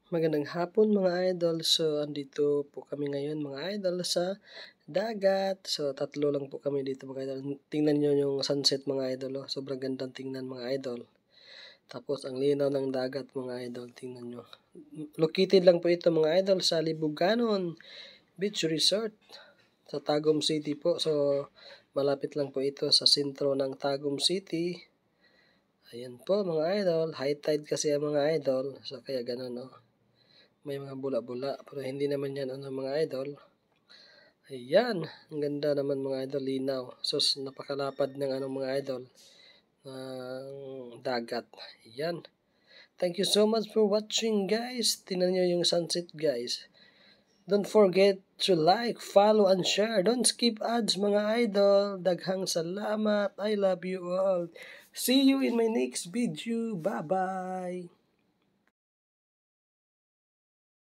Magandang hapon mga idol. So, andito po kami ngayon mga idol sa dagat. So, tatlo lang po kami dito mga idol. Tingnan nyo yung sunset mga idol. Oh. Sobrang gandang tingnan mga idol. Tapos, ang linaw ng dagat mga idol. Tingnan nyo. Located lang po ito mga idol sa Libuganon Beach Resort sa Tagum City po. So, malapit lang po ito sa sentro ng Tagum City. Ayan po mga idol. High tide kasi ang mga idol. So, kaya ganun no. May mga bula-bula. Pero hindi naman yan mga idol. Ayan. Ang ganda naman mga idol. Linaw. So, napakalapad ng mga idol. Ng dagat. Ayan. Thank you so much for watching guys. Tingnan nyo yung sunset guys. Don't forget to like, follow, and share. Don't skip ads mga idol. Daghang salamat. I love you all. See you in my next video. Bye-bye.